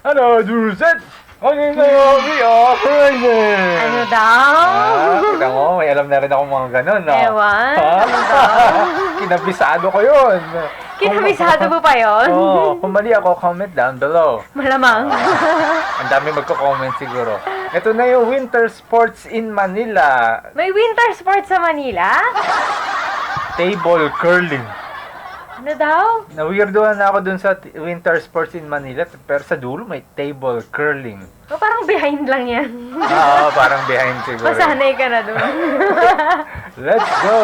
Ano, Duset? Ano daw? Kita mo, may alam na rin ako mga ganun, no? Ewan, Ha? ano daw? Kinabisado ko yun. Kinabisado mo pa yun? Oo, kung mali ako, comment down below. Malamang. Ang dami magko-comment siguro. Ito na yung winter sports in Manila. May winter sports sa Manila? Table curling. Ano daw? Na-weirdoan na ako dun sa winter sports in Manila. Pero sa dulo, may table curling. O, parang behind lang yan. Oo, parang behind siguro. Masanay ka na dun. Let's go!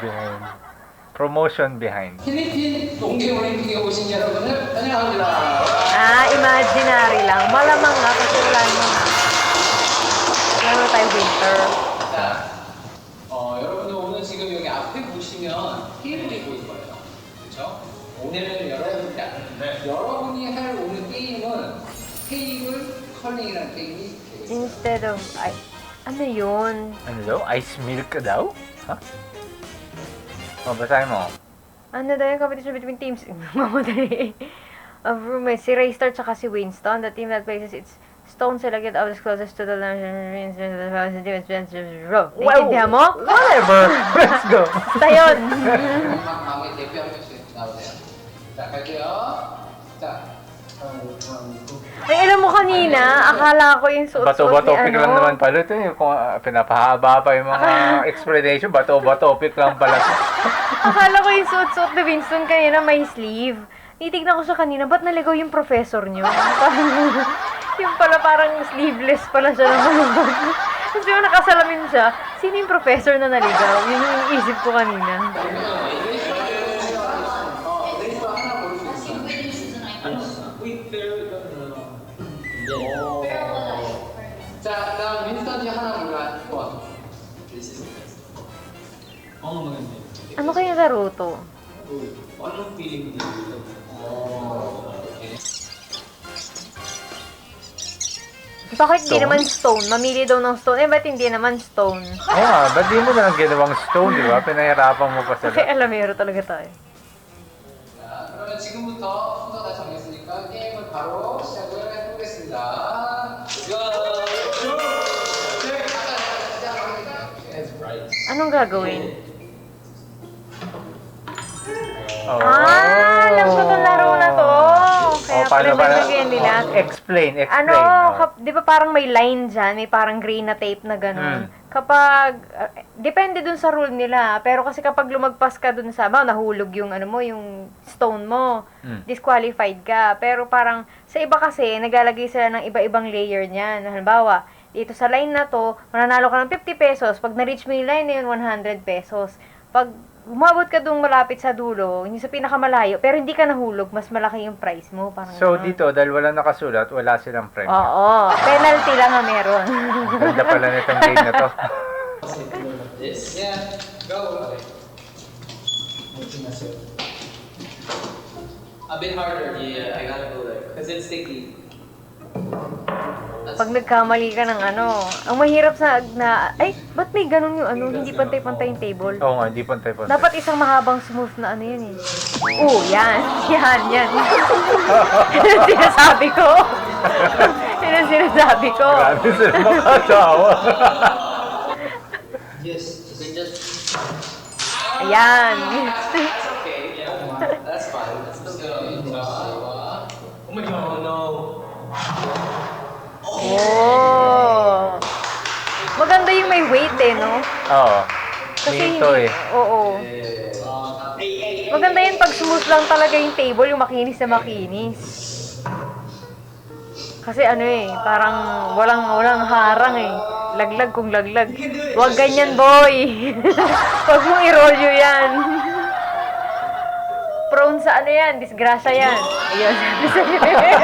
Behind. Promotion behind. 필리핀 동계올림픽에 오신 여러분을 환영합니다. Imaginary lang. Malamang nga, kasi wala naman. Lalo tayo winter. 자, 여러분들 오늘 지금 여기 앞에 보시면 테이블이 보일 거예요. 그렇죠? 오늘은 여러분이 할 오늘 게임은 테이블 컬링이라는 게임이 되겠습니다. Instead of, ano yun? Ano daw? Ice milk ka daw? Ha? O, basahin mo. Ano daw yung competition between teams? Mamadali. Of roommates, si Raystar tsaka si Winston. The team that places its stone selected out is closest to the Naintindihan mo? Whatever! Let's go! Basta yun. 마음에 대표 한 명씩 나오세요. 자, 갈게요. 자, Ay, alam mo kanina, akala ko yung suot-suot Bato-bato ni topic lang naman pala ito. Kung pinapahaba pa yung mga explanation, bato-bato topic lang pala ito. Akala ko yung suot-suot ni Winston kanina may sleeve. Titignan ko siya kanina, ba't naligaw yung professor niyo? Yung pala parang sleeveless pala siya naman. Kasi yung nakasalamin siya, sino yung professor na naligaw? Yun yung isip ko kanina. 자, 다음 윈스턴이 하나 골라. Ano kaya laro to? Anong feeling dito? Bakit di naman stone? Mamili daw ng stone. Eh, ba't hindi naman stone? Oo nga, ba't di mo na lang ginawang stone, di ba? Pinahirapan mo pa Kasi sila. alamero talaga tayo. 자, 그러면 지금부터 순서 다 정했으니까 게임을 바로 시작을 해보겠습니다. Anong gagawin? Oo. Alam ko itong laro na to. Kaya paano pala nilagyan nila. Explain. Ano, Oh. di ba parang may line dyan, may parang green na tape na gano'n. Kapag, depende dun sa rule nila, pero kasi kapag lumagpas ka dun sa, nahulog yung ano mo, yung stone mo, disqualified ka. Pero parang, sa iba kasi, naglalagay sila ng iba-ibang layer niyan. Halimbawa, dito sa line na to, mananalo ka ng 50 pesos. Pag na-reach mo yung line na yun, 100 pesos. Pag umabot ka dun malapit sa dulo, yung sa pinakamalayo, pero hindi ka nahulog, mas malaki yung price mo. Parang So, ganon. dito, dahil wala nakasulat, wala silang premyo. Oo, penalty lang ang meron. Ganda pala nitong game na to. Yes. Yeah. Go. A bit harder. Yeah, I gotta go there. Because it's sticky. Pag nagkamali ka ng ano, ang mahirap ay, ba't may ganun yung ano, hindi pantay-pantay yung table? Oo nga, hindi pantay-pantay. Dapat isang mahabang smooth na ano yun eh. Oo, yan. Yan. Yan ang sinasabi ko. Yan ang sinasabi ko. Grabe sila makatawa. Yes. Just. Ayan. Okay. Yeah. That's fine. That's still good. Oh my God. No. Oh. Maganda yung may weight eh, no? Oo. Kasi Minto eh. Oo. Maganda yun pag smooth lang talaga yung table, yung makinis na makinis. Kasi ano eh, parang walang harang eh. Laglag kung laglag. Huwag ganyan, boy. Huwag mong i-roll yun yan. Prone sa ano yan, disgrasya yan. Ayun, sabi sa'yo eh.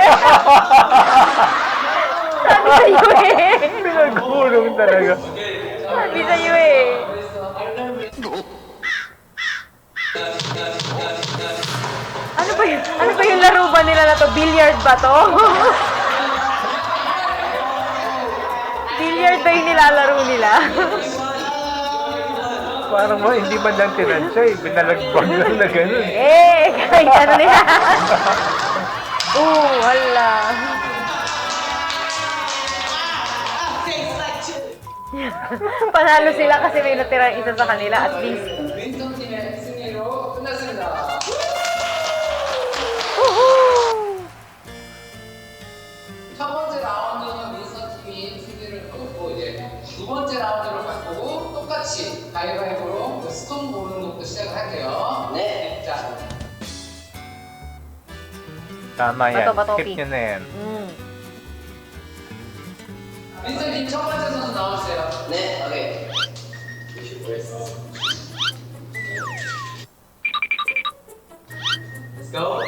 Sabi sa'yo eh. Pinagulong talaga. Sabi sa'yo eh. Ano ba yung laro ba nila na to? Billiard ba to? Billiard ba yung nilalaro nila? Parang hindi man lang tinansya eh. Binalagbag lang na gano'n. Kahit ano nila. Hala. Panalo sila kasi may natirang isa sa kanila at least. 윈스턴 팀의 승리로 끝났습니다. Woohoo! 첫 번째 라운드는 윈스턴 팀이 승리를 거뒀고 이제 두 번째 라운드로 바꾸고 똑같이 가위바위보로 그 스톤 보는 것도 시작을 할게요. 네. 자, Tama yan. Bato, Skip nyo na yan. 윈스턴 팀 첫 번째 선수 나와주세요. 네. 오케이. Let's go.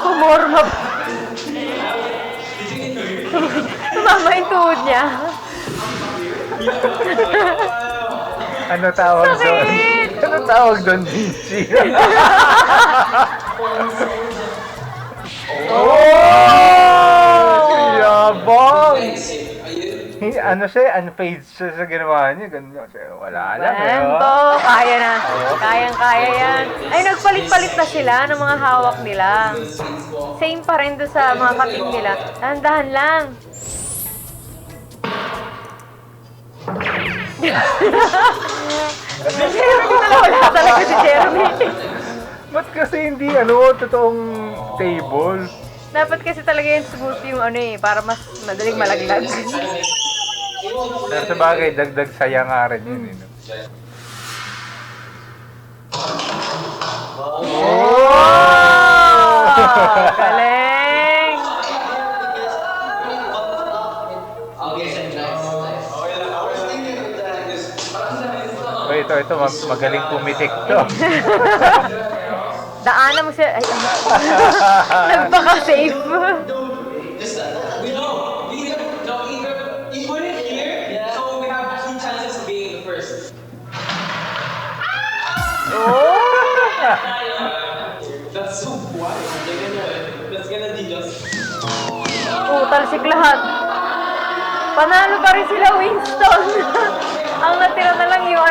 Pumorma pa. Tumama yung tuhod niya. Ano tawag doon? Sakit! Ano tawag doon, Vinci? Yabang! Ano siya? Unfazed siya sa ginawa niya. Ganun siya. Wala lang. Bento, kaya na. Kayang-kaya yan. Ay, nagpalit-palit na sila ng mga hawak nila. Same pa rin doon sa mga kapit nila. Dahan-dahan lang. Jeremy talaga, wala talaga si Jeremy. Ba't kasi hindi, totoong table? Dapat kasi talaga yung smooth yung para mas madaling malaglag. Pero sa bagay, dagdag saya nga rin yun. No? Oh! Galing! Ito, magaling pumitik to. Daanan mo siya. Ay, nagpaka-safe. You put it here, so we have 2 chances of being the first. Oh! That's so wild. That's gonna be just. Talsik lahat. Panalo pa rin sila, Winston. Ang natira na lang yung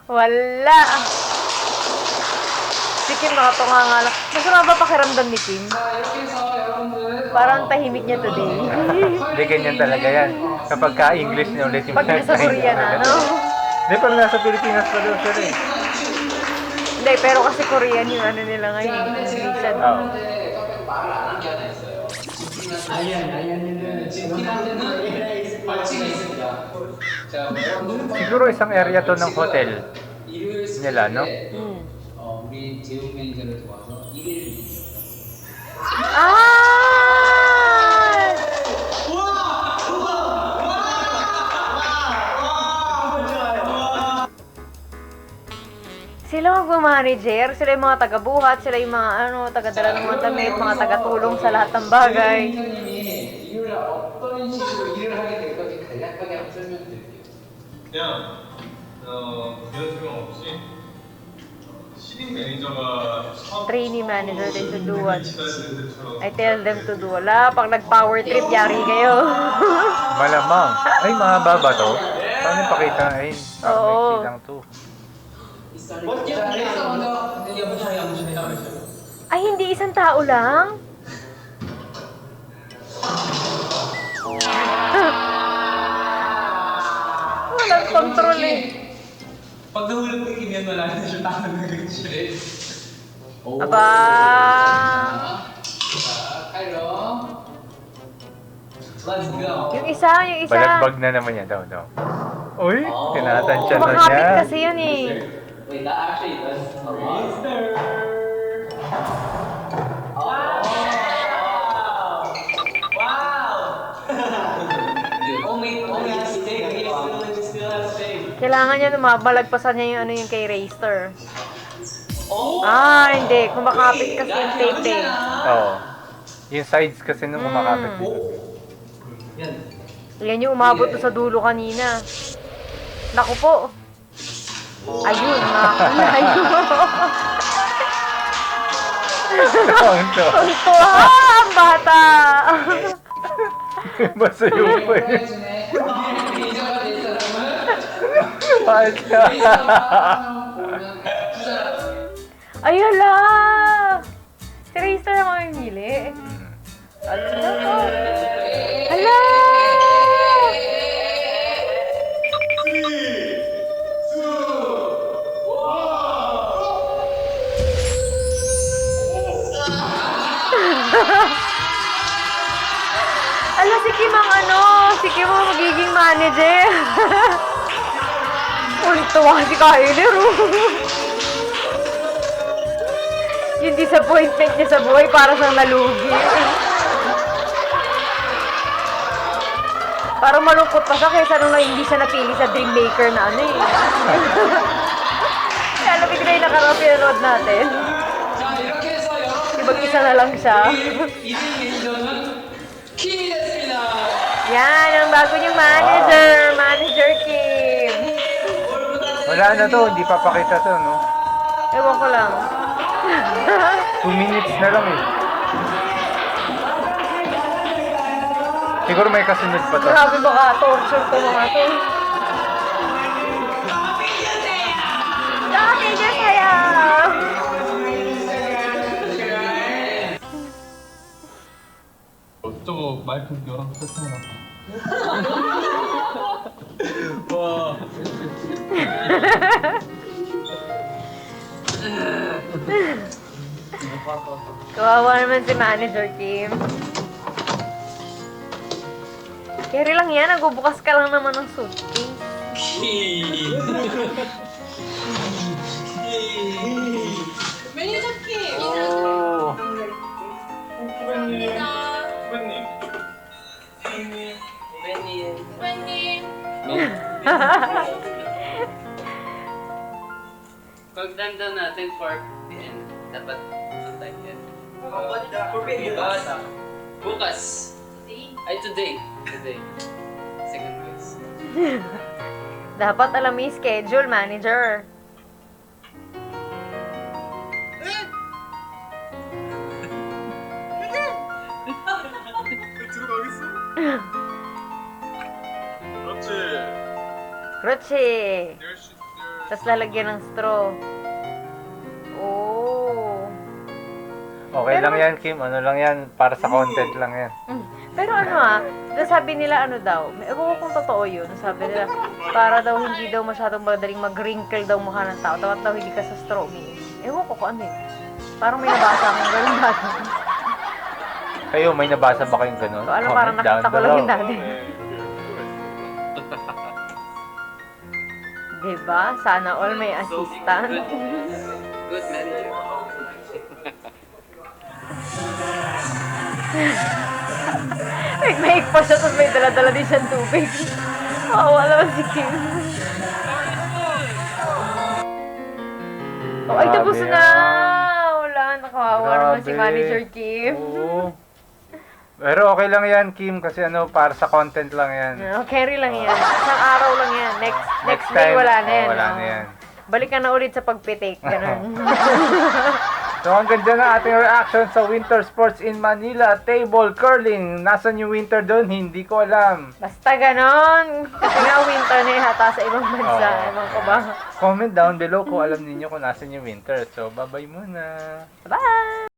Wala. Si Kim nakatunga nga lang. Masama ba pakiramdam ni Kim? 자, 이렇게 해서 여러분들 Parang tahimik niya today. Hindi, ganyan talaga yan. Kapag ka-English niya ulit yung Pag nasa Korea na, no? Hindi, pag nasa Pilipinas pa daw siya rin. Hindi, pero kasi Korean yung nila ngayon. Minsan. Oo. 말을 안 한 게 하나 있어요. 아이언이는 지킨한테는 벌칙이 있습니다. 자, 여러분들 Siguro isang area to ng hotel. 일요일 nila, no? 우리 재훈 매니저를 도와서 1위를 Ah! Sila magmamanager, sila yung mga taga-buhat, sila yung mga taga-dala ng mga damit, mga taga-tulong sa lahat ng bagay. 매니저님이 일요일 날 어떤 식으로 일을 하게 될 건지 간략하게 한번 설명드릴게요. 그냥 그런 설명 없이 신입 매니저가 처음 Trainee manager, they should do what? 지난주처럼 I tell them to do. Wala, pag nag-power trip, yari kayo. Malamang. Ay, mahaba ba to? Saan yung pakita? Ay, parang Oo. maiksi lang to. 자, 레이서 먼저 Ay, hindi isang tao lang? Walang control eh. Pag nahulog mo yung yan, wala na siya tama na ganyan. Aba! 자, 카이로. Let's go. Yung isa. Balagbag na naman yan daw. Uy, tinatansya na Kumakapit niya. kasi yun eh. Wait, that actually does a lot. Only has steak. He still has steak. Kailangan niya malagpasan niya yung kay Raster. Ah, hindi. Kumakapit kasi yung tape eh. Oo. Yung sides kasi nung kumakapit dito. Yan yung umabot doon sa dulo kanina. Naku po. Ayun, makakalayo. Ang to. Ito ha, ang bata. Basta yung pa eh. 매니저가 될 사람은 Ay, hala! Si Raystar ang mamimili. Hala! Hala! Ala, si Kim ang si Kim ang magiging manager. Tuwa si Kyler, Yung disappointment niya sa buhay para siyang nalugi. Parang malungkot pa siya kaysa nung hindi siya napili sa Dreammaker na Kaya labig na yung pinanood natin. 자, 이렇게 해서 여러분 Ibag-isa na lang siya. 이제 매니저는 킴이 됐습니다. Yan, ang bago niyong manager. Manager Kim. Wala na to, hindi papakita to, no? Ewan ko lang. 2 minutes na lang eh. Siguro may kasunod pa to. Grabe baka torture to mga to. Dati dyan kaya. 저거 마이크 열어서 세팅해놔. 와. Kawawa naman si Manager Kim. Carry lang yan, nagbubukas ka lang naman ng suitcase. 매니저 킴. Oh. 감사합니다. 후배님. 후배님. Pag-time daw natin for the end, dapat on time yan. Bukas. Ay, today. Today. Second quiz. Dapat alam mo yung schedule, Manager. 들어가겠어? 그렇지. Kruchi. 열시 Tapos lalagyan ng straw. Oh. Okay Pero- lang yan, Kim. Ano lang yan, para sa content lang yan. Pero sabi nila daw, ewan ko kung totoo yun, sabi nila, para daw hindi daw masyadong madaling mag-wrinkle daw mukha ng tao, dapat daw hindi ka sa straw umiinom. Ewan ko kung ano eh. Parang may nabasa akong ganun dati. Kayo, may nabasa ba kayong ganun? So, alam, parang Comment down nakita ko lang yun below. dati. Diba? Sana all may assistant. Good manager. Nag-make pa siya, tapos may dala-dala din siyang tubig. Kawawa naman si Kim. Oh, ay, tapos Grabe, na! Wala, nakawawa naman si Grabe. Manager Kim. Oo. Pero okay lang yan, Kim, kasi para sa content lang yan. No, carry lang yan. Isang araw lang yan. Next day, wala na yan. Wala no? na yan. Balik ka na ulit sa pagpitik. Ganun. So hanggang dyan na ating reaction sa winter sports in Manila, table curling. Nasaan yung winter doon? Hindi ko alam. Basta ganon. Kasi nga winter na yata sa ibang bansa. Oo. Ewan ko ba? Comment down below kung alam ninyo kung nasaan yung winter. So bye-bye muna. Bye!